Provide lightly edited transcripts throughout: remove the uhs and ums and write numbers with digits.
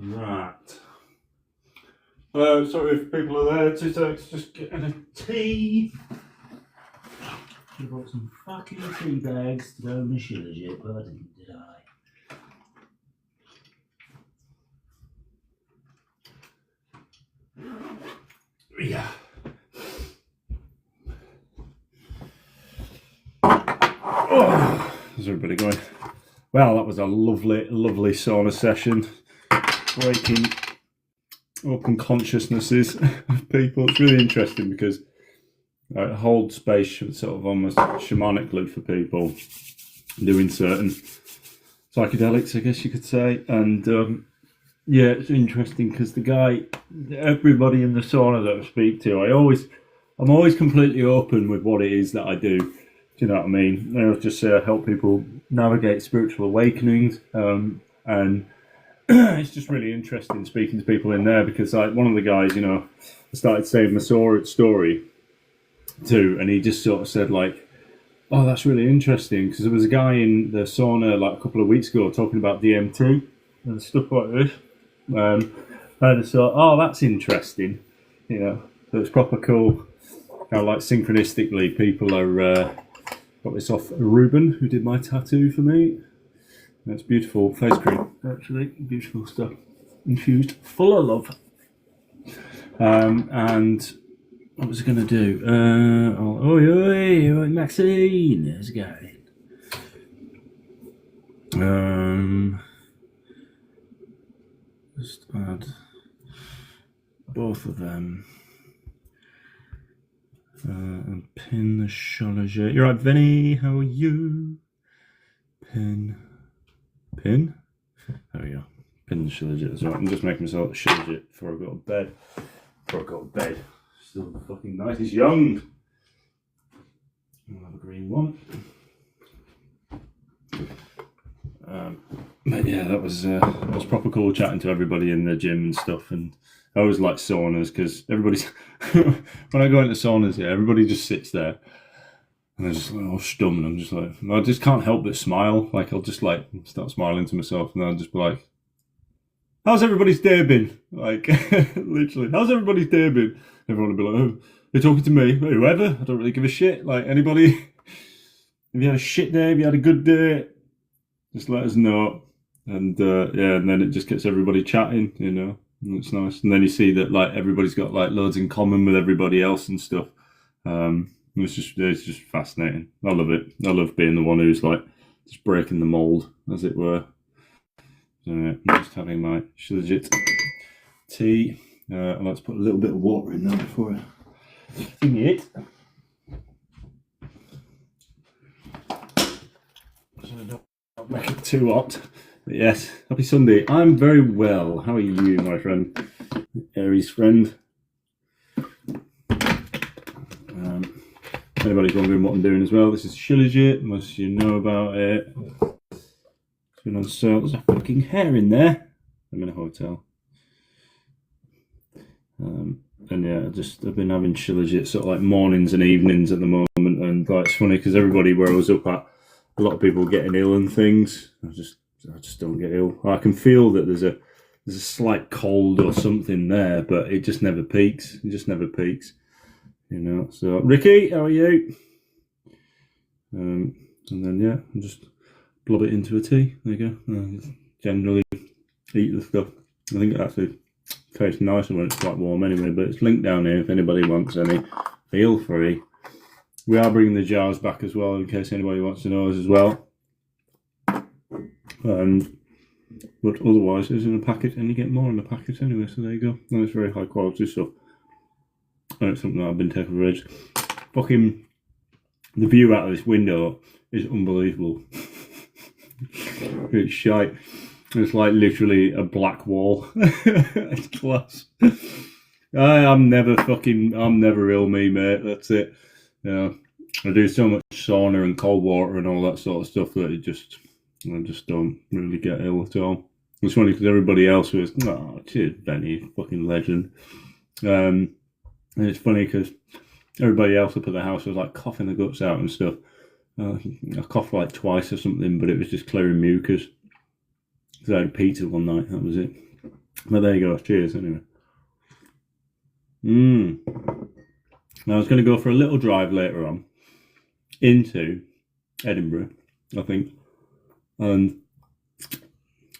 Right. Hello, sorry if people are there. Just getting a tea. I brought some fucking tea bags to go in the Shilajit, but I didn't, did I? Yeah. Oh, how's everybody going? Well, that was a lovely sauna session. Breaking open consciousnesses of people. It's really interesting because it holds space sort of almost shamanically for people doing certain psychedelics, I guess you could say. And yeah, it's interesting because everybody in the sauna that I speak to, I'm always completely open with what it is that I do. Do you know what I mean? I just say I help people navigate spiritual awakenings, and it's just really interesting speaking to people in there because, like, one of the guys, you know, I started saying my story to, and he just sort of said, like, oh, that's really interesting because there was a guy in the sauna like a couple of weeks ago talking about DMT and stuff like this. And I just thought, oh, that's interesting, you know. So it's proper cool how, like, synchronistically people are got this off Ruben, who did my tattoo for me. That's beautiful face cream, actually. Beautiful stuff. Infused full of love. And what was I going to do? Maxine, how's it going? Just add both of them. And pin the Shilajit. You're right, Vinny, how are you? Pin. There we go. Pin the Shilajit as well. I'm just making myself a Shilajit before I go to bed. Still fucking nice. He's young. I'll have a green one. But yeah, that was proper cool chatting to everybody in the gym and stuff. And I always like saunas because everybody's when I go into saunas, yeah, everybody just sits there and they're just like all stum, and I'm just like, I just can't help but smile. Like, I'll just like start smiling to myself, and I'll just be like, how's everybody's day been? Like, literally, how's everybody's day been? Everyone will be like, oh, you're talking to me? Whoever, I don't really give a shit. Like, anybody, have you had a shit day? Have you had a good day? Just let us know. And yeah, and then it just gets everybody chatting, you know, and it's nice. And then you see that, like, everybody's got like loads in common with everybody else and stuff. It's just fascinating. I love it. I love being the one who's like just breaking the mold, as it were. So yeah, I'm just having my Shilajit tea. I like to put a little bit of water in there before I thingy it. So I don't make it too hot. But yes, happy Sunday. I'm very well. How are you, my friend? Aries friend. Anybody's wondering what I'm doing as well, this is Shilajit, most of you know about it. It's been on sale. There's a fucking hair in there. I'm in a hotel. And yeah, I've been having Shilajit sort of like mornings and evenings at the moment, and like, it's funny because everybody where I was up at, a lot of people getting ill and things. I just don't get ill. I can feel that there's a slight cold or something there, but it just never peaks. You know, so Ricky, how are you? And then yeah, I'll just blob it into a tea. There you go. Generally eat the stuff. I think it actually tastes nicer when it's quite warm anyway, but it's linked down here if anybody wants any. Feel free. We are bringing the jars back as well in case anybody wants to know us as well. And But otherwise, it's in a packet, and you get more in the packet anyway. So there you go. And it's very high quality stuff. And it's something that I've been taking for ages. Fucking the view out of this window is unbelievable. It's shite. It's like literally a black wall. It's class. I'm never ill, me, mate. That's it. Yeah, I do so much sauna and cold water and all that sort of stuff that I just don't really get ill at all. It's funny because everybody else was, oh, cheers, Benny, fucking legend. And it's funny because everybody else up at the house was like coughing the guts out and stuff. I coughed like twice or something, but it was just clearing mucus. Because I had pizza one night, that was it. But there you go, cheers anyway. Now I was going to go for a little drive later on into Edinburgh, I think, and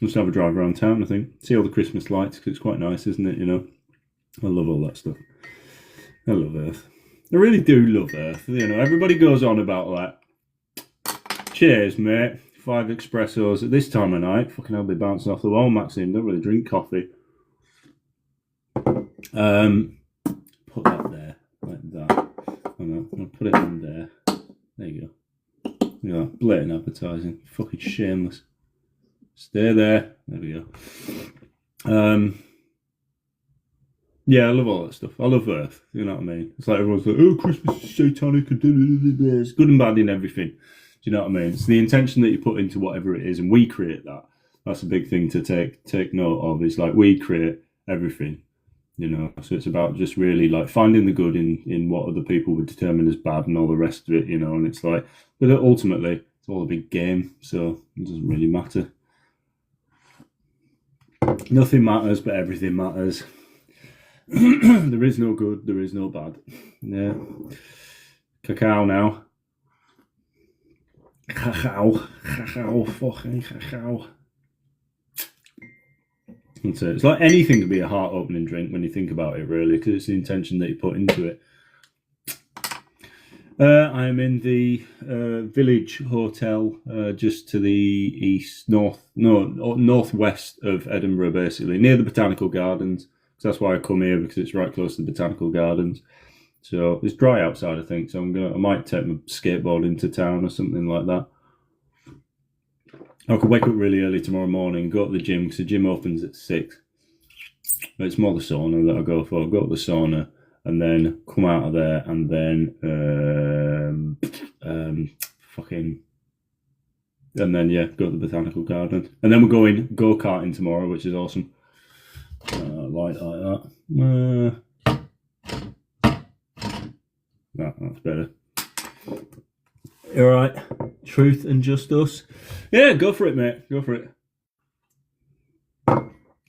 just have a drive around town, I think. See all the Christmas lights, because it's quite nice, isn't it, you know? I love all that stuff. I love Earth. I really do love Earth, you know. Everybody goes on about that. Cheers, mate. 5 espressos at this time of night. Fucking hell, be bouncing off the wall, Maxine. Don't really drink coffee. Put that there, like that. I'm gonna put it on there. There you go. Yeah, blatant advertising. Fucking shameless. Stay there. There we go. Yeah, I love all that stuff. I love Earth. You know what I mean? It's like everyone's like, oh, Christmas is satanic. It's good and bad in everything. Do you know what I mean? It's the intention that you put into whatever it is, and we create that. That's a big thing to take note of. It's like we create everything, you know. So it's about just really like finding the good in what other people would determine as bad and all the rest of it, you know. And it's like, but ultimately, it's all a big game, so it doesn't really matter. Nothing matters, but everything matters. There is no good, there is no bad. Yeah. Cacao now. Cacao, fucking cacao. That's it. It's like anything can be a heart-opening drink when you think about it, really, because it's the intention that you put into it. I am in the Village Hotel, just to the northwest of Edinburgh, basically, near the Botanical Gardens. So that's why I come here, because it's right close to the Botanical Gardens. So it's dry outside, I think. So I might take my skateboard into town or something like that. I could wake up really early tomorrow morning, go to the gym, because the gym opens at 6. But it's more the sauna that I go for. Go to the sauna and then come out of there and then go to the Botanical Garden. And then we're going go-karting tomorrow, which is awesome. Like that. That's better. All right, truth and just us. Yeah, go for it, mate. Go for it.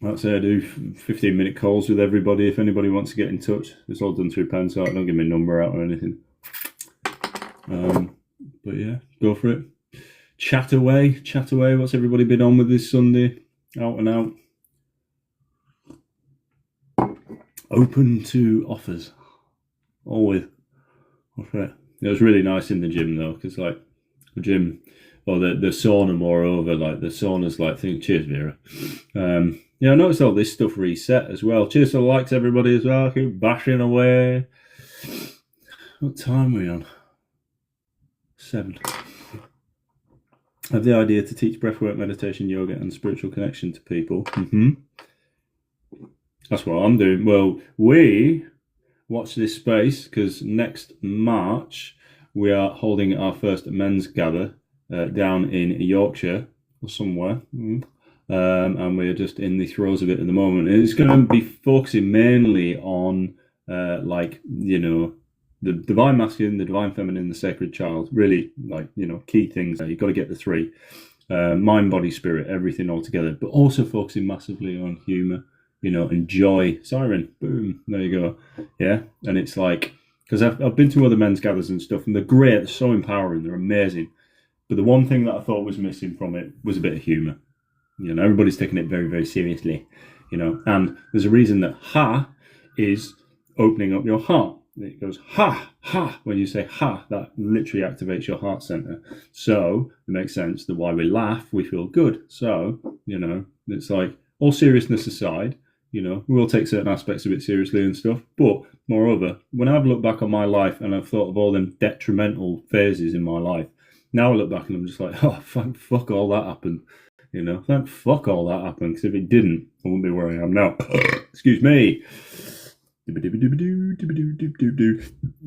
That's it. I do 15-minute calls with everybody. If anybody wants to get in touch, it's all done through Pensart. Don't give me a number out or anything. But yeah, go for it. Chat away. Chat away. What's everybody been on with this Sunday? Out and out. Open to offers. Always. Okay. It was really nice in the gym though, because like the gym, or the sauna, moreover, like the sauna's like thing. Cheers, Vera. Yeah, I noticed all this stuff reset as well. Cheers to the likes, everybody, as well. Keep bashing away. What time are we on? 7. I have the idea to teach breathwork, meditation, yoga, and spiritual connection to people. That's what I'm doing. Well, we watch this space, because next March we are holding our first men's gather down in Yorkshire or somewhere, and we're just in the throes of it at the moment. And it's going to be focusing mainly on like, you know, the divine masculine, the divine feminine, the sacred child. Really, like, you know, key things there. You've got to get the 3: mind, body, spirit, everything all together, but also focusing massively on humour, you know, and joy. Siren, boom, there you go. Yeah, and it's like, because I've been to other men's gathers and stuff, and they're great, they're so empowering, they're amazing. But the one thing that I thought was missing from it was a bit of humour. You know, everybody's taking it very, very seriously, you know, and there's a reason that ha is opening up your heart. It goes ha, ha. When you say ha, that literally activates your heart center. So it makes sense that while we laugh, we feel good. So, You know, it's like, all seriousness aside, you know, we will take certain aspects of it seriously and stuff. But moreover, when I've looked back on my life and I've thought of all them detrimental phases in my life, now I look back and I'm just like, oh, thank fuck all that happened. You know, thank fuck all that happened, because if it didn't, I wouldn't be where I am now. Excuse me. The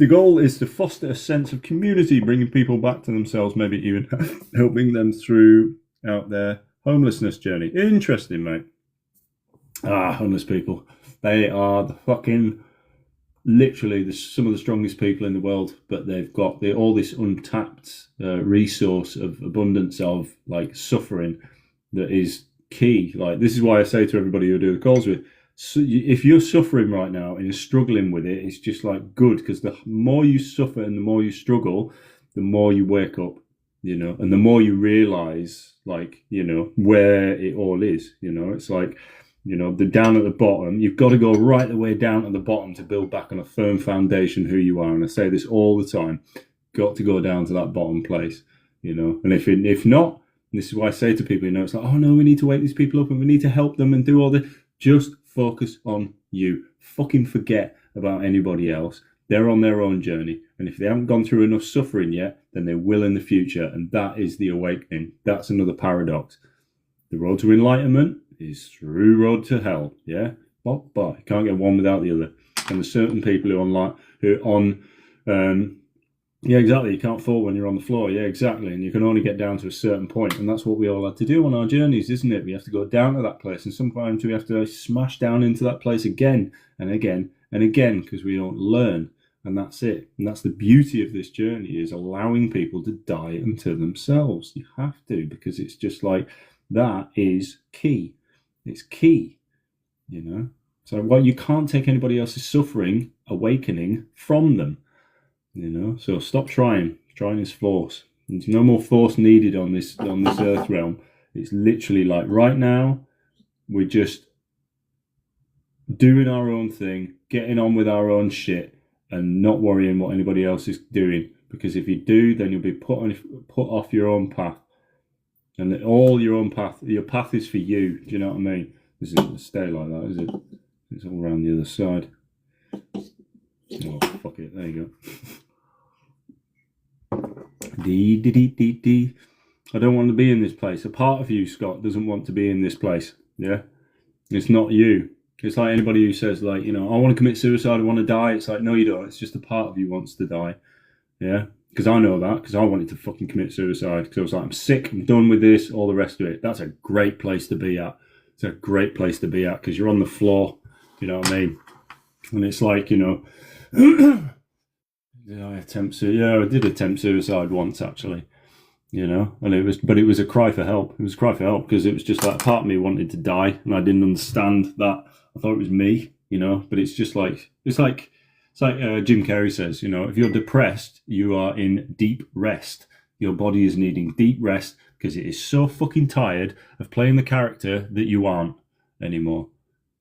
goal is to foster a sense of community, bringing people back to themselves, maybe even helping them through out their homelessness journey. Interesting, mate. Homeless people. They are the fucking, literally some of the strongest people in the world, but they've got all this untapped resource of abundance of like suffering that is key. Like, this is why I say to everybody who I do the calls with, so if you're suffering right now and you're struggling with it, it's just like good, because the more you suffer and the more you struggle, the more you wake up, you know, and the more you realize, like, you know, where it all is. You know, it's like, you know, the down at the bottom, you've got to go right the way down at the bottom to build back on a firm foundation who you are. And I say this all the time, got to go down to that bottom place, you know. And if not, this is why I say to people, you know, it's like, oh no, we need to wake these people up and we need to help them and do all this. Just focus on you. Fucking forget about anybody else. They're on their own journey. And if they haven't gone through enough suffering yet, then they will in the future. And that is the awakening. That's another paradox. The road to enlightenment is through road to hell. Yeah? But you can't get one without the other. And there's certain people yeah, exactly. You can't fall when you're on the floor. Yeah, exactly. And you can only get down to a certain point. And that's what we all have to do on our journeys, isn't it? We have to go down to that place. And sometimes we have to smash down into that place again and again and again, because we don't learn. And that's it. And that's the beauty of this journey, is allowing people to die unto themselves. You have to, because it's just like, that is key. It's key, you know? So you can't take anybody else's suffering, awakening from them. You know, so stop trying. Trying is force. There's no more force needed on this earth realm. It's literally like, right now, we're just doing our own thing, getting on with our own shit, and not worrying what anybody else is doing. Because if you do, then you'll be put off your own path, and all your own path. Your path is for you. Do you know what I mean? This isn't stay like that, is it? It's all around the other side. Oh, fuck it. There you go. I don't want to be in this place. A part of you, Scott, doesn't want to be in this place. Yeah? It's not you. It's like anybody who says, like, you know, I want to commit suicide, I want to die. It's like, no, you don't. It's just a part of you wants to die. Yeah? Because I know that, because I wanted to fucking commit suicide. Because I was like, I'm sick, I'm done with this, all the rest of it. That's a great place to be at. It's a great place to be at, because you're on the floor. You know what I mean? And it's like, you know, did I attempt suicide? Yeah, I did attempt suicide once, actually. You know, and it was a cry for help. It was a cry for help, because it was just like, part of me wanted to die, and I didn't understand that. I thought it was me, you know. But it's just like, it's like Jim Carrey says, you know, if you're depressed, you are in deep rest. Your body is needing deep rest, because it is so fucking tired of playing the character that you aren't anymore.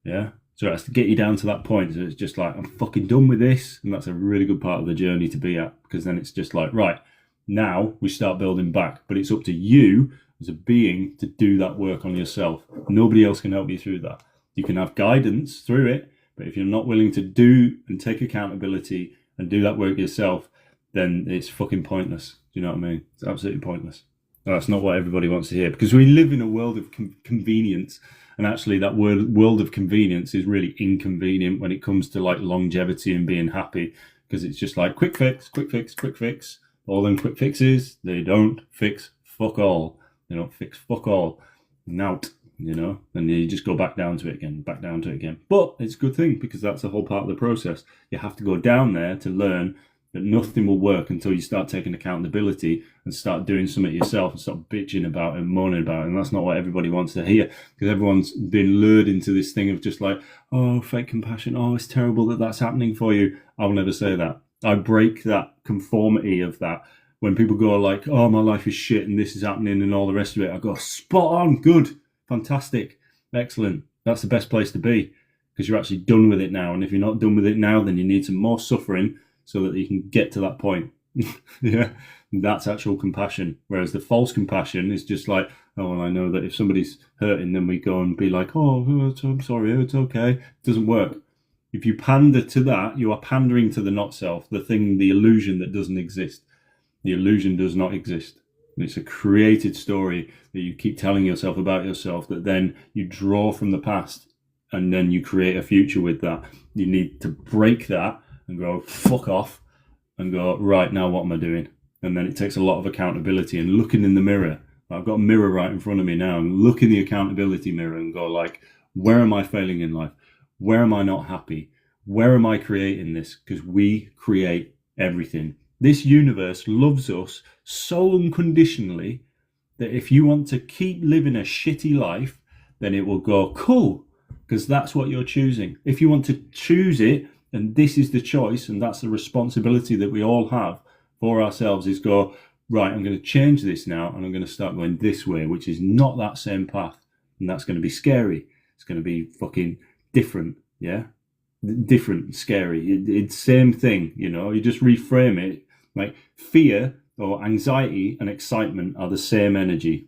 Yeah. So it has to get you down to that point. So it's just like, I'm fucking done with this. And that's a really good part of the journey to be at, because then it's just like, right, now we start building back. But it's up to you as a being to do that work on yourself. Nobody else can help you through that. You can have guidance through it, but if you're not willing to do and take accountability and do that work yourself, then it's fucking pointless. Do you know what I mean? It's absolutely pointless. That's not what everybody wants to hear, because we live in a world of convenience. And actually, that world of convenience is really inconvenient when it comes to like longevity and being happy, because it's just like quick fix, quick fix, quick fix. All them quick fixes, they don't fix fuck all. They don't fix fuck all. Nout, you know, and you just go back down to it again, back down to it again. But it's a good thing, because that's the whole part of the process. You have to go down there to learn that nothing will work until you start taking accountability and start doing something yourself and stop bitching about it and moaning about it. And that's not what everybody wants to hear, because everyone's been lured into this thing of just like, oh, fake compassion. Oh, it's terrible that that's happening for you. I will never say that. I break that conformity of that. When people go like, oh, my life is shit and this is happening and all the rest of it, I go, spot on, good, fantastic, excellent. That's the best place to be, because you're actually done with it now. And if you're not done with it now, then you need some more suffering so that you can get to that point. Yeah, that's actual compassion. Whereas the false compassion is just like, oh, well, I know that if somebody's hurting, then we go and be like, oh, I'm sorry, it's okay. It doesn't work. If you pander to that, you are pandering to the not self, the thing, the illusion that doesn't exist. The illusion does not exist. It's a created story that you keep telling yourself about yourself that then you draw from the past and then you create a future with that. You need to break that and go, fuck off, and go, right, now what am I doing? And then it takes a lot of accountability and looking in the mirror. I've got a mirror right in front of me now, and look in the accountability mirror and go like, where am I failing in life? Where am I not happy? Where am I creating this? Because we create everything. This universe loves us so unconditionally that if you want to keep living a shitty life, then it will go, cool, because that's what you're choosing. If you want to choose it, and this is the choice, and that's the responsibility that we all have for ourselves, is go, right, I'm going to change this now, and I'm going to start going this way, which is not that same path. And that's going to be scary. It's going to be fucking different, yeah? Different, scary. It's same thing, you know? You just reframe it. Like fear or anxiety and excitement are the same energy.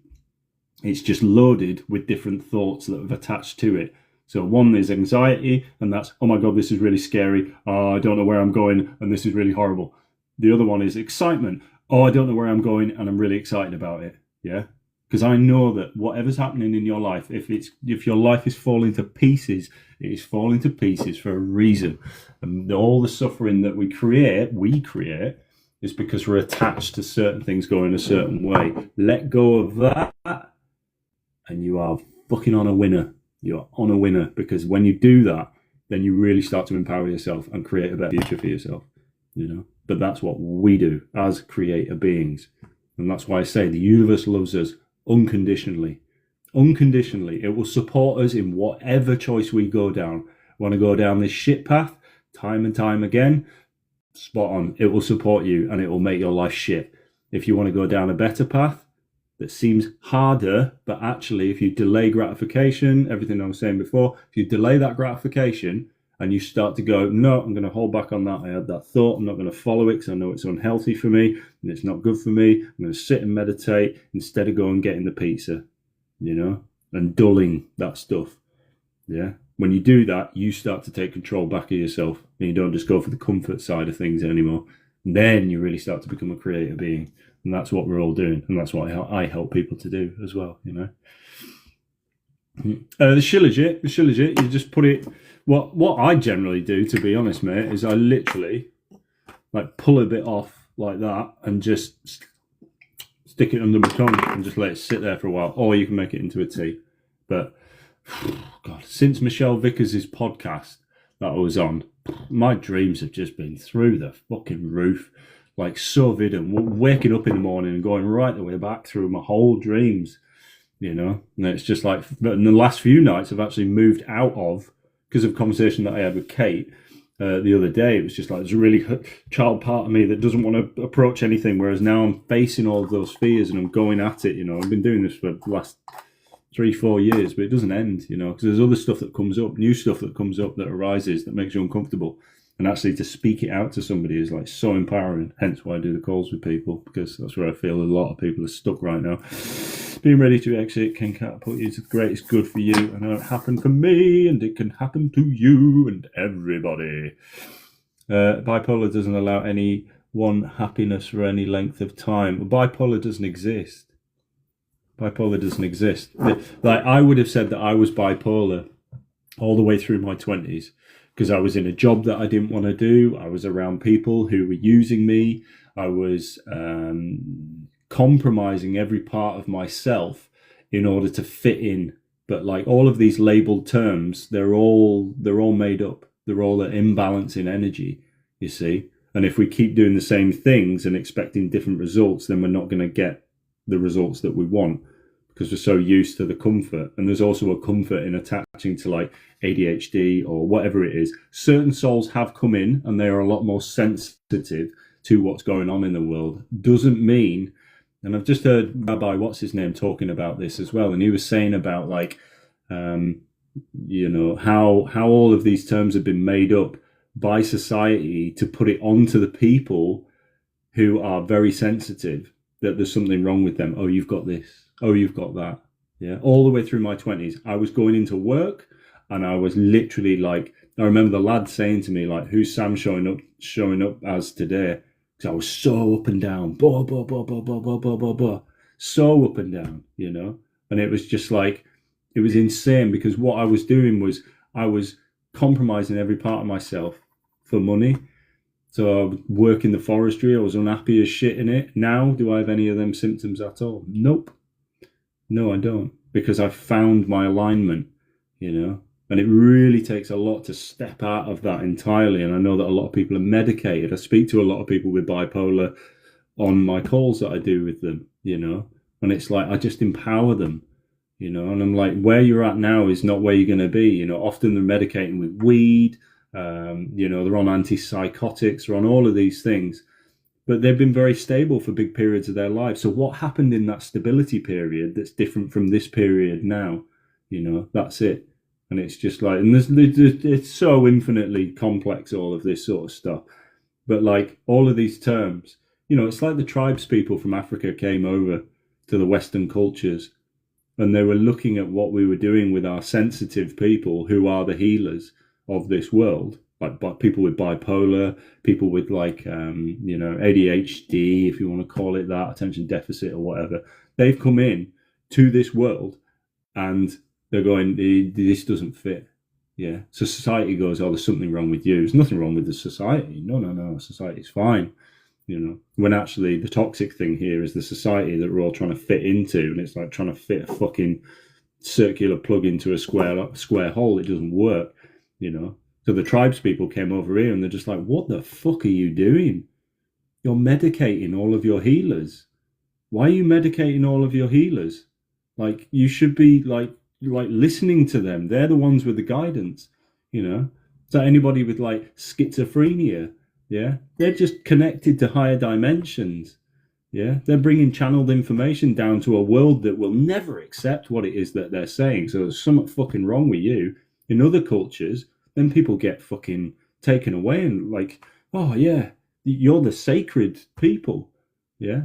It's just loaded with different thoughts that have attached to it. So one is anxiety, and that's, oh my God, this is really scary. Oh, I don't know where I'm going, and this is really horrible. The other one is excitement. Oh, I don't know where I'm going, and I'm really excited about it. Yeah, because I know that whatever's happening in your life, if your life is falling to pieces, it is falling to pieces for a reason. And all the suffering that we create is because we're attached to certain things going a certain way. Let go of that, and you are fucking on a winner. You're on a winner, because when you do that, then you really start to empower yourself and create a better future for yourself, you know. But that's what we do as creator beings. And that's why I say the universe loves us unconditionally. Unconditionally. It will support us in whatever choice we go down. Want to go down this shit path time and time again? Spot on. It will support you, and it will make your life shit. If you want to go down a better path that seems harder, but actually if you delay gratification, everything I was saying before, if you delay that gratification and you start to go, no, I'm going to hold back on that. I had that thought. I'm not going to follow it because I know it's unhealthy for me and it's not good for me. I'm going to sit and meditate instead of going and getting the pizza, you know, and dulling that stuff. Yeah. When you do that, you start to take control back of yourself, and you don't just go for the comfort side of things anymore. And then you really start to become a creative being. And that's what we're all doing. And that's what I help people to do as well, you know. The shilajit, you just put it, what I generally do, to be honest, mate, is I literally like pull a bit off like that and just stick it under my tongue and just let it sit there for a while. Or you can make it into a tea. But, God, since Michelle Vickers' podcast that I was on, my dreams have just been through the fucking roof. Like so vivid, and waking up in the morning and going right the way back through my whole dreams, you know. And it's just like, in the last few nights I've actually moved out of, because of a conversation that I had with Kate the other day. It was just like, there's a really child part of me that doesn't want to approach anything, whereas now I'm facing all of those fears and I'm going at it, you know. I've been doing this for the last 3-4 years, but it doesn't end, you know, because there's other stuff that comes up, new stuff that comes up that arises that makes you uncomfortable. And actually to speak it out to somebody is like so empowering. Hence why I do the calls with people, because that's where I feel a lot of people are stuck right now. Being ready to exit can catapult you to the greatest good for you. I know it happened for me, and it can happen to you and everybody. Bipolar doesn't allow any one happiness for any length of time. Bipolar doesn't exist. Bipolar doesn't exist. Like, I would have said that I was bipolar all the way through my 20s. Because I was in a job that I didn't want to do. I was around people who were using me. I was compromising every part of myself in order to fit in. But like all of these labeled terms, they're all made up. They're all an imbalance in energy, you see. And if we keep doing the same things and expecting different results, then we're not going to get the results that we want, because we're so used to the comfort. And there's also a comfort in attaching to like ADHD or whatever it is. Certain souls have come in and they are a lot more sensitive to what's going on in the world. Doesn't mean, and I've just heard Rabbi, what's his name, talking about this as well. And he was saying about like, you know, how all of these terms have been made up by society to put it onto the people who are very sensitive that there's something wrong with them. Oh, you've got this. Oh, you've got that. Yeah. All the way through my 20s, I was going into work and I was literally like, I remember the lad saying to me, like, who's Sam showing up as today? Because I was so up and down, blah, blah, blah, blah, blah, blah, blah, blah, blah. So up and down, you know? And it was just like, it was insane because what I was doing was I was compromising every part of myself for money. So I would work in the forestry. I was unhappy as shit in it. Now, do I have any of them symptoms at all? Nope. No, I don't. Because I've found my alignment, you know? And it really takes a lot to step out of that entirely. And I know that a lot of people are medicated. I speak to a lot of people with bipolar on my calls that I do with them, you know? And it's like, I just empower them, you know? And I'm like, where you're at now is not where you're going to be. You know, often they're medicating with weed, you know, they're on antipsychotics, they're on all of these things. But they've been very stable for big periods of their lives. So what happened in that stability period that's different from this period now? You know, that's it. And it's just like, and it's so infinitely complex, all of this sort of stuff. But like all of these terms, you know, it's like the tribes people from Africa came over to the Western cultures and they were looking at what we were doing with our sensitive people who are the healers of this world, like people with bipolar, people with like, you know, ADHD, if you want to call it that, attention deficit or whatever. They've come in to this world and they're going, this doesn't fit. Yeah. So society goes, oh, there's something wrong with you. There's nothing wrong with the society. No. Society's fine. You know, when actually the toxic thing here is the society that we're all trying to fit into. And it's like trying to fit a fucking circular plug into a square hole. It doesn't work, you know. So the tribes people came over here and they're just like, what the fuck are you doing? You're medicating all of your healers. Why are you medicating all of your healers? Like, you should be like listening to them. They're the ones with the guidance, you know. So anybody with like schizophrenia, yeah, they're just connected to higher dimensions. Yeah, they're bringing channeled information down to a world that will never accept what it is that they're saying. So there's something fucking wrong with you. In other cultures, then people get fucking taken away and like, oh yeah, you're the sacred people. Yeah.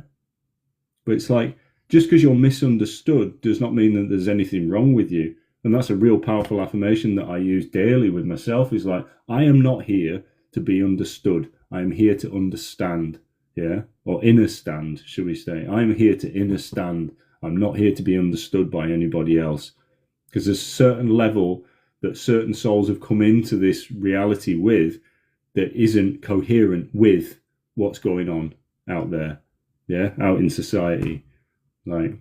But it's like, just because you're misunderstood does not mean that there's anything wrong with you. And that's a real powerful affirmation that I use daily with myself, is like, I am not here to be understood. I am here to understand. Yeah. Or understand, should we say. I am here to understand. I'm not here to be understood by anybody else. Because there's a certain level that certain souls have come into this reality with that isn't coherent with what's going on out there. Yeah. Out in society. Like,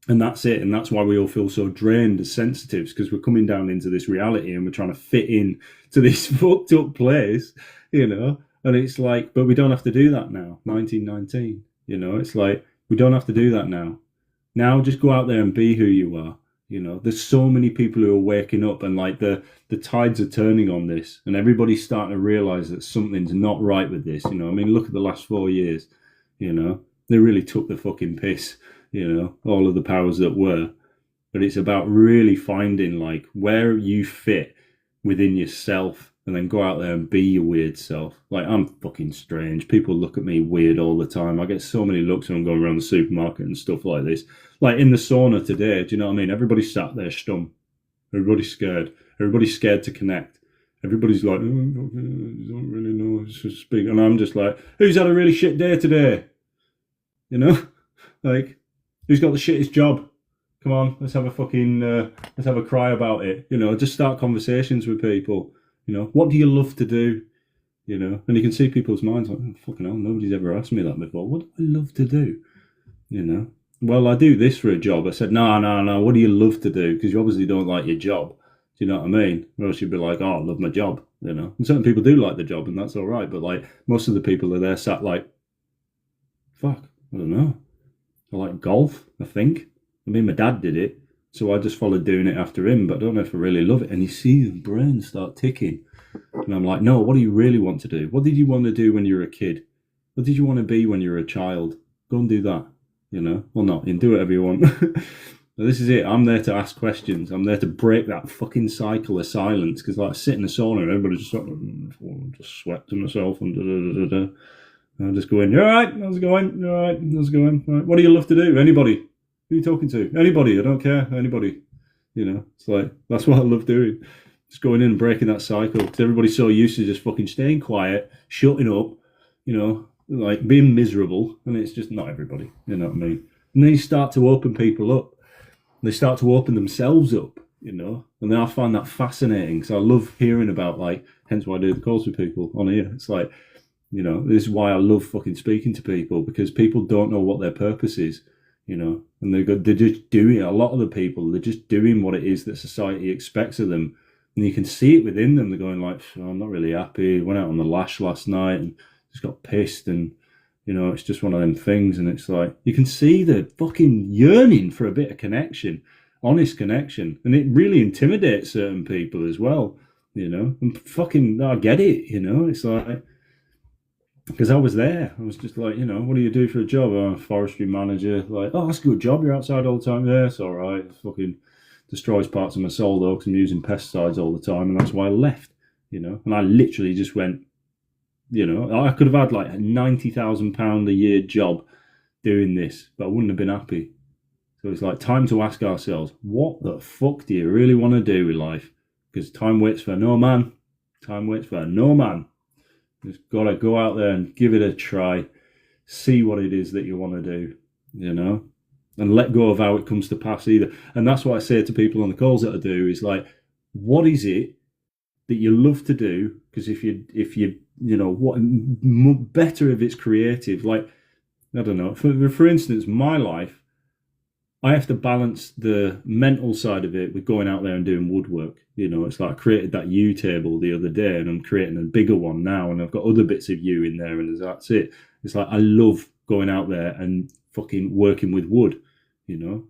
and that's it. And that's why we all feel so drained as sensitives, because we're coming down into this reality and we're trying to fit in to this fucked up place, you know. And it's like, but we don't have to do that now. 1919, you know, it's like, we don't have to do that now. Now just go out there and be who you are. You know, there's so many people who are waking up and like the tides are turning on this and everybody's starting to realize that something's not right with this. You know, I mean, look at the last 4 years, you know, they really took the fucking piss. You know, all of the powers that were. But it's about really finding like where you fit within yourself and then go out there and be your weird self. Like, I'm fucking strange. People look at me weird all the time. I get so many looks when I'm going around the supermarket and stuff like this. Like in the sauna today, do you know what I mean? Everybody's sat there stum. Everybody's scared. Everybody's scared to connect. Everybody's like, oh, I don't really know how to speak. And I'm just like, who's had a really shit day today? You know? Like, who's got the shittest job? Come on, let's have a cry about it. You know, just start conversations with people. You know, what do you love to do? You know, and you can see people's minds like, oh, fucking hell, nobody's ever asked me that before. What do I love to do? You know, well, I do this for a job. I said, no, what do you love to do? Because you obviously don't like your job. Do you know what I mean? Or else you'd be like, oh, I love my job. You know, and certain people do like the job and that's all right. But like most of the people are there sat like, fuck, I don't know. I like golf, I think. I mean, my dad did it, so I just followed doing it after him, but I don't know if I really love it. And you see the brain start ticking. And I'm like, no, what do you really want to do? What did you want to do when you were a kid? What did you want to be when you were a child? Go and do that, you know? Well, not, you can do whatever you want. But this is it. I'm there to ask questions. I'm there to break that fucking cycle of silence, because like I sit in the sauna and everybody's just like, just sweat to myself and da-da-da-da-da. I'll just go in. You all right? How's it going? You all right? How's it going? All right. What do you love to do? Anybody? Who are you talking to? Anybody? I don't care. Anybody. You know, it's like, that's what I love doing. Just going in and breaking that cycle. Because everybody's so used to just fucking staying quiet, shutting up, you know, like being miserable. And it's just not everybody. You know what I mean? And then you start to open people up. They start to open themselves up, you know. And then I find that fascinating because I love hearing about, like, hence why I do the calls with people on here. It's like, you know, this is why I love fucking speaking to people, because people don't know what their purpose is, you know, and they're just doing it. A lot of the people, they're just doing what it is that society expects of them. And you can see it within them. They're going like, oh, I'm not really happy. Went out on the lash last night and just got pissed. And, you know, it's just one of them things. And it's like, you can see the fucking yearning for a bit of connection, honest connection. And it really intimidates certain people as well, you know. And fucking, I get it, you know. It's like, because I was there. I was just like, you know, what do you do for a job? I'm a forestry manager. Like, oh, that's a good job. You're outside all the time. Yeah, it's all right. It fucking destroys parts of my soul, though, because I'm using pesticides all the time. And that's why I left, you know. And I literally just went, you know, I could have had like a £90,000 a year job doing this, but I wouldn't have been happy. So it's like time to ask ourselves, what the fuck do you really want to do with life? Because time waits for no man. Time waits for no man. Just got to go out there and give it a try, see what it is that you want to do, you know, and let go of how it comes to pass either. And that's what I say to people on the calls that I do is like, what is it that you love to do? Because if you know, what better if it's creative, like, I don't know, for instance, my life, I have to balance the mental side of it with going out there and doing woodwork. You know, it's like I created that yew table the other day and I'm creating a bigger one now and I've got other bits of yew in there and that's it. It's like I love going out there and fucking working with wood, you know.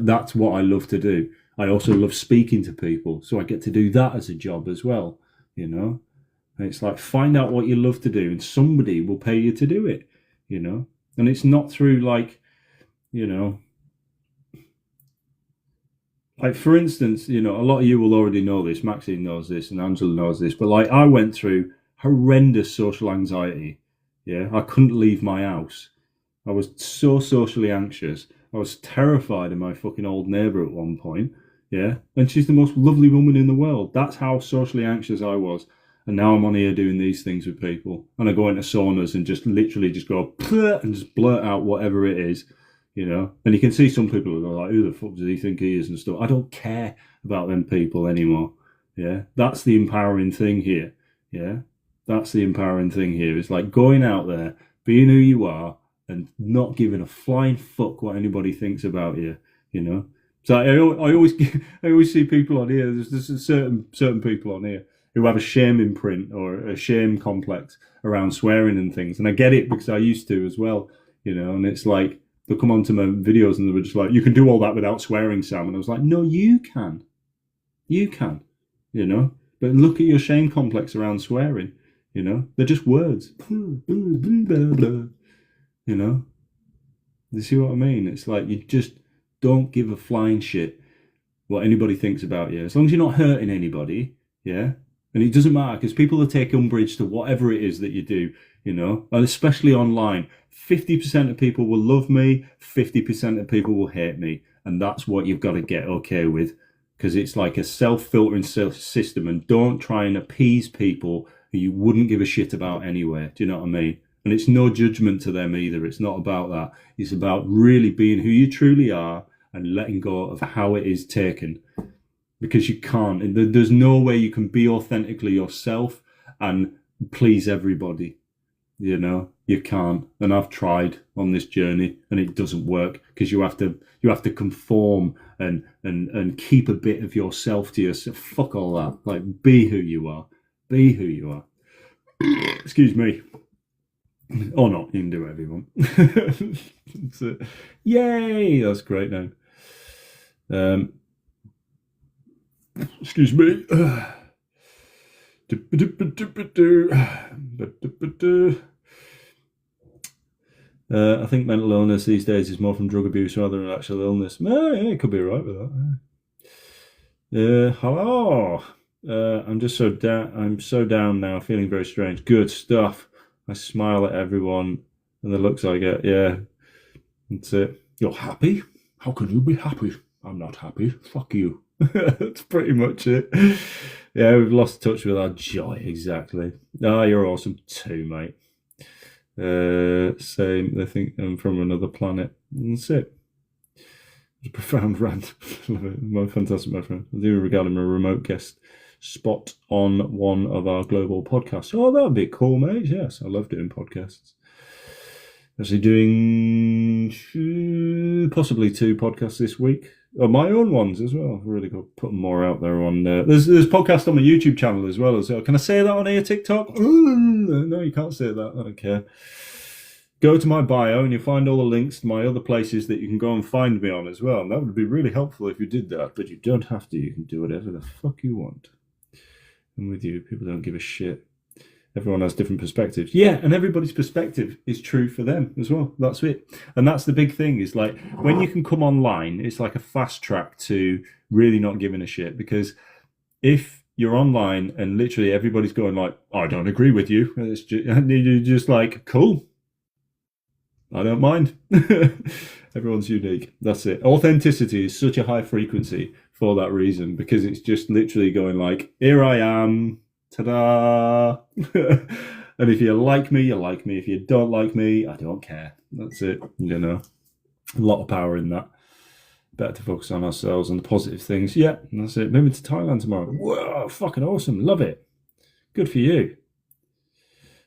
That's what I love to do. I also love speaking to people, so I get to do that as a job as well, you know. And it's like, find out what you love to do and somebody will pay you to do it, you know. And it's not through like, you know, like, for instance, you know, a lot of you will already know this. Maxine knows this and Angela knows this. But, like, I went through horrendous social anxiety. Yeah, I couldn't leave my house. I was so socially anxious. I was terrified of my fucking old neighbour at one point. Yeah, and she's the most lovely woman in the world. That's how socially anxious I was. And now I'm on here doing these things with people. And I go into saunas and just literally just go and just blurt out whatever it is. You know, and you can see some people who are like, who the fuck does he think he is and stuff. I don't care about them people anymore. Yeah, that's the empowering thing here. Yeah, that's the empowering thing here. It's like going out there, being who you are, and not giving a flying fuck what anybody thinks about you. You know, so I always see people on here. There's certain people on here who have a shame imprint or a shame complex around swearing and things, and I get it because I used to as well. You know, and it's like, they'll come onto my videos and they were just like, you can do all that without swearing, Sam. And I was like, no, you can. You can, you know. But look at your shame complex around swearing, you know. They're just words. You know. You see what I mean? It's like you just don't give a flying shit what anybody thinks about you. As long as you're not hurting anybody, yeah. And it doesn't matter because people will take umbrage to whatever it is that you do, you know, and especially online. 50% of people will love me, 50% of people will hate me. And that's what you've got to get okay with, because it's like a self-filtering system. And don't try and appease people who you wouldn't give a shit about anyway. Do you know what I mean? And it's no judgment to them either. It's not about that. It's about really being who you truly are and letting go of how it is taken. Because you can't. And there's no way you can be authentically yourself and please everybody. You know, you can't. And I've tried on this journey and it doesn't work, because you have to conform and keep a bit of yourself to yourself. Fuck all that. Like, be who you are. Be who you are. Excuse me. Or not, you can do whatever you want. Yay! That's great now. Excuse me. I think mental illness these days is more from drug abuse rather than actual illness. Yeah, it could be right with that. Hello. I'm so down now, feeling very strange. Good stuff. I smile at everyone and the looks I get. Yeah, that's it. You're happy? How can you be happy? I'm not happy. Fuck you. That's pretty much it. Yeah, we've lost touch with our joy. Exactly. Ah, you're awesome too, mate. Same. They think I'm from another planet. That's it. It's a profound rant. My fantastic, my friend. I do regard him a remote guest spot on one of our global podcasts. Oh, that would be cool, mate. Yes, I love doing podcasts. Actually doing possibly 2 podcasts this week. Oh, my own ones as well. Really good. Putting more out there on there's podcast on my YouTube channel as well. Can I say that on here, TikTok? No, you can't say that. I don't care. Go to my bio and you'll find all the links to my other places that you can go and find me on as well. And that would be really helpful if you did that. But you don't have to. You can do whatever the fuck you want. And with you, people don't give a shit. Everyone has different perspectives. Yeah, and everybody's perspective is true for them as well. That's it. And that's the big thing is like when you can come online, it's like a fast track to really not giving a shit. Because if you're online and literally everybody's going like, I don't agree with you, and you're just like, cool. I don't mind. Everyone's unique. That's it. Authenticity is such a high frequency for that reason, because it's just literally going like, here I am. Ta-da! And if you like me, you like me. If you don't like me, I don't care. That's it. You know, a lot of power in that. Better to focus on ourselves and the positive things. Yeah, and that's it. Moving to Thailand tomorrow. Whoa, fucking awesome. Love it. Good for you.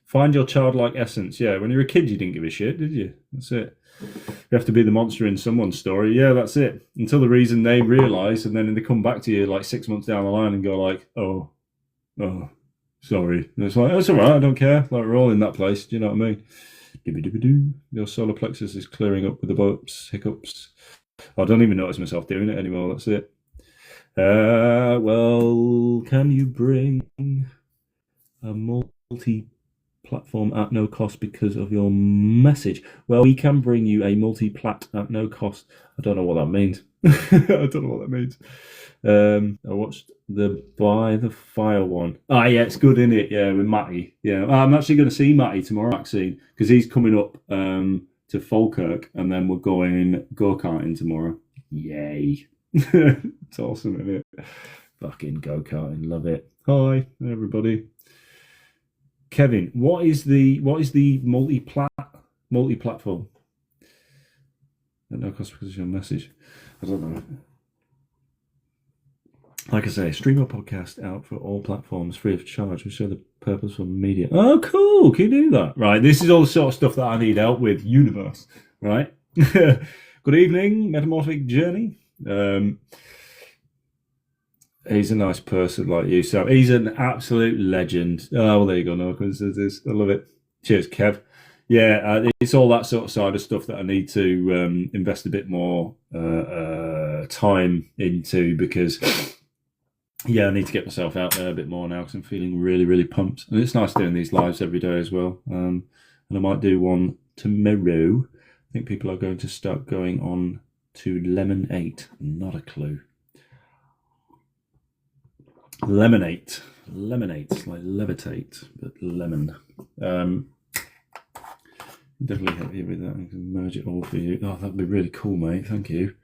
Find your childlike essence. Yeah, when you were a kid, you didn't give a shit, did you? That's it. You have to be the monster in someone's story. Yeah, that's it. Until the reason they realise, and then they come back to you like 6 months down the line and go like, oh, sorry. And it's like, that's all right, I don't care. Like, we're all in that place. Do you know what I mean? Dibby-dibby-doo. Your solar plexus is clearing up with the bumps, hiccups. I don't even notice myself doing it anymore. That's it. Well, can you bring a multi-platform at no cost because of your message? Well, we can bring you a multi-plat at no cost. I don't know what that means. I don't know what that means. I watched the By the Fire one. Ah, yeah, it's good, isn't it? Yeah, with Matty. Yeah, I'm actually going to see Matty tomorrow, Maxine, because he's coming up to Falkirk, and then we're going go-karting tomorrow. Yay. It's awesome, isn't it? Fucking go-karting, love it. Hi, everybody. Kevin, what is the multi-platform? At no cost because of your message. I don't know. Like I say, stream our podcast out for all platforms free of charge. We show the purpose for media. Oh, cool. Can you do that? Right. This is all the sort of stuff that I need help with. Universe. Right. Good evening, Metamorphic Journey. He's a nice person like you. So he's an absolute legend. Oh, well, there you go. No coincidences. I love it. Cheers, Kev. Yeah, it's all that sort of side of stuff that I need to invest a bit more time into, because yeah, I need to get myself out there a bit more now because I'm feeling really, really pumped. And it's nice doing these lives every day as well. And I might do one tomorrow. I think people are going to start going on to Lemon8. Not a clue. Lemonade. Lemonade, like levitate, but lemon. Definitely help you with that. I can merge it all for you. Oh, that'd be really cool, mate. Thank you.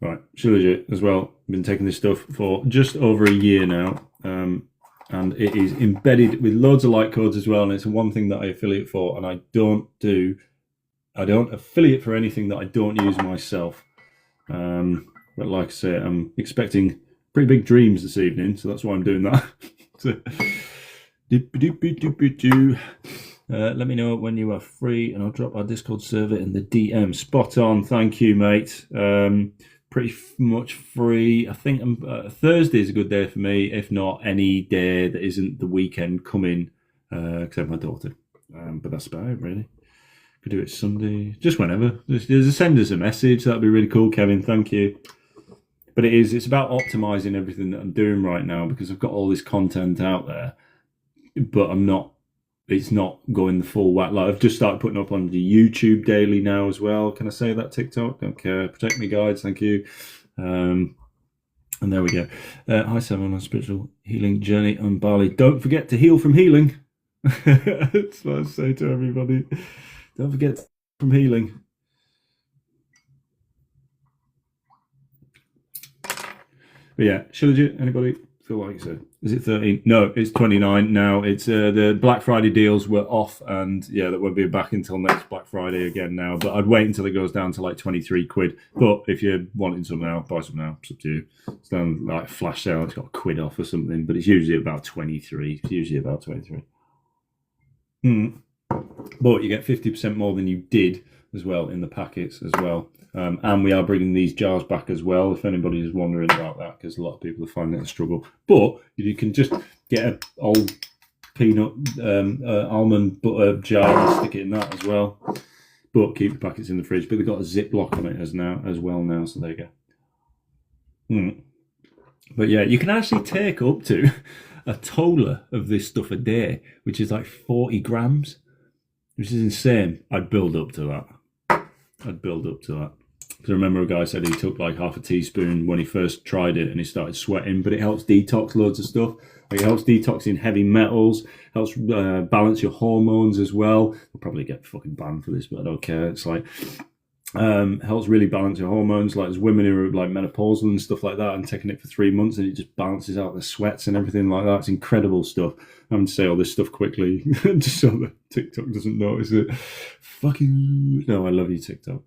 Right, Shilajit as well. I've been taking this stuff for just over a year now, and it is embedded with loads of light codes as well. And it's one thing that I affiliate for, and I don't affiliate for anything that I don't use myself. But like I say, I'm expecting pretty big dreams this evening, so that's why I'm doing that. Let me know when you are free, and I'll drop our Discord server in the DM. Spot on, thank you, mate. Pretty much free. I think Thursday is a good day for me. If not, any day that isn't the weekend coming, except my daughter. But that's about it, really. Could do it Sunday, just whenever. Just send us a message. That'd be really cool, Kevin. Thank you. But it's about optimizing everything that I'm doing right now, because I've got all this content out there, but it's not going the full whack. Like, I've just started putting up on the YouTube daily now as well. Can I say that, TikTok? Don't care. Protect me, guides. Thank you. And there we go. Hi, Simon, on spiritual healing journey on Bali. Don't forget to heal from healing. That's what I say to everybody. Don't forget from healing. But yeah, Shilajit, anybody feel like so? Is it 13? No, it's 29 now. It's the Black Friday deals were off, and yeah, that won't be back until next Black Friday again now. But I'd wait until it goes down to like 23 quid. But if you're wanting some now, buy some now. It's up to you. It's down like flash sale. It's got a quid off or something, but it's usually about 23. It's usually about 23. But you get 50% more than you did as well in the packets as well. And we are bringing these jars back as well, if anybody is wondering about that, because a lot of people are finding it a struggle. But you can just get an old peanut almond butter jar and stick it in that as well. But keep the packets in the fridge. But they've got a Ziploc on it as well now, so there you go. But yeah, you can actually take up to a tola of this stuff a day, which is like 40 grams, which is insane. I'd build up to that. Because I remember a guy said he took like half a teaspoon when he first tried it and he started sweating, but it helps detox loads of stuff. Like it helps detoxing heavy metals, helps balance your hormones as well. We'll probably get fucking banned for this, but I don't care. It's like helps really balance your hormones. Like there's women who are like menopausal and stuff like that and taking it for 3 months and it just balances out the sweats and everything like that. It's incredible stuff. I'm going to say all this stuff quickly just so that TikTok doesn't notice it. Fucking no, I love you, TikTok.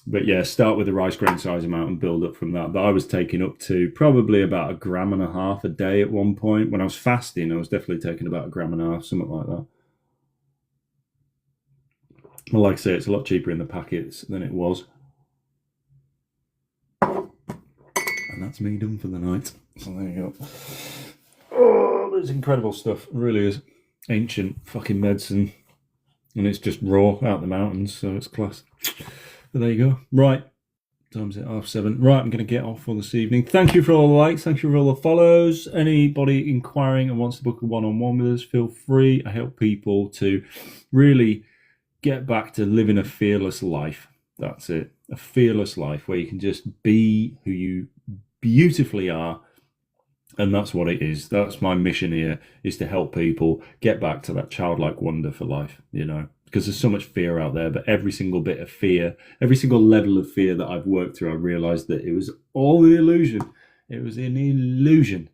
But yeah, start with the rice grain size amount and build up from that. But I was taking up to probably about 1.5 grams a day at one point. When I was fasting, I was definitely taking about 1.5 grams, something like that. Well, like I say, it's a lot cheaper in the packets than it was. And that's me done for the night. So there you go. Oh, it's incredible stuff. It really is. Ancient fucking medicine. And it's just raw out the mountains, so it's class. But there you go. Right. Time's at 7:30. Right, I'm going to get off for this evening. Thank you for all the likes. Thank you for all the follows. Anybody inquiring and wants to book a one-on-one with us, feel free. I help people to really get back to living a fearless life. That's it. A fearless life where you can just be who you beautifully are. And that's what it is. That's my mission here, is to help people get back to that childlike wonder for life, you know, because there's so much fear out there. But every single bit of fear, every single level of fear that I've worked through, I realized that it was all an illusion. It was an illusion.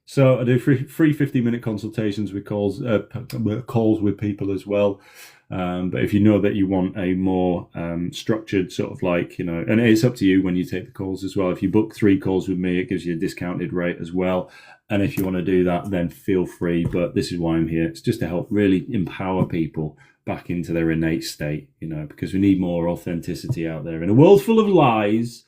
So I do free 50-minute consultations with calls with people as well. But if you know that you want a more structured sort of like, you know, and it's up to you when you take the calls as well. If you book 3 calls with me, it gives you a discounted rate as well. And if you want to do that, then feel free. But this is why I'm here. It's just to help really empower people back into their innate state, you know, because we need more authenticity out there. In a world full of lies,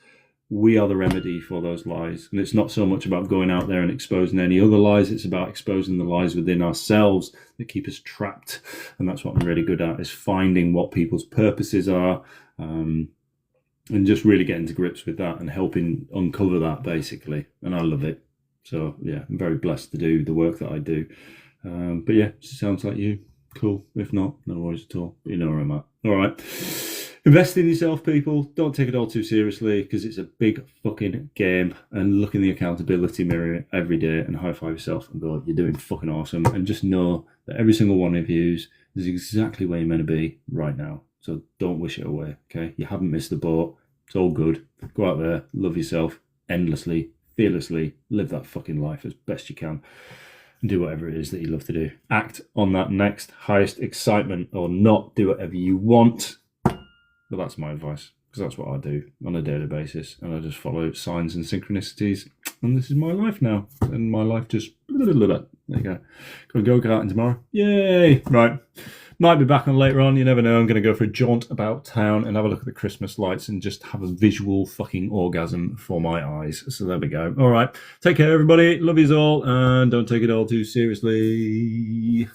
we are the remedy for those lies. And it's not so much about going out there and exposing any other lies. It's about exposing the lies within ourselves that keep us trapped. And that's what I'm really good at, is finding what people's purposes are, and just really getting to grips with that and helping uncover that, basically. And I love it. So yeah, I'm very blessed to do the work that I do. But yeah, it sounds like you. Cool. If not, no worries at all. You know where I'm at. All right. Invest in yourself, people. Don't take it all too seriously, because it's a big fucking game. And look in the accountability mirror every day and high five yourself and go, you're doing fucking awesome. And just know that every single one of you is exactly where you're meant to be right now. So don't wish it away, okay? You haven't missed the boat. It's all good. Go out there, love yourself endlessly, fearlessly, live that fucking life as best you can. And do whatever it is that you love to do. Act on that next highest excitement, or not. Do whatever you want. But that's my advice, because that's what I do on a daily basis, and I just follow signs and synchronicities, and this is my life now, and my life just, there you go. Go karting tomorrow, yay! Right, might be back on later on, you never know. I'm going to go for a jaunt about town and have a look at the Christmas lights and just have a visual fucking orgasm for my eyes. So there we go. All right, take care everybody, love yous all, and don't take it all too seriously.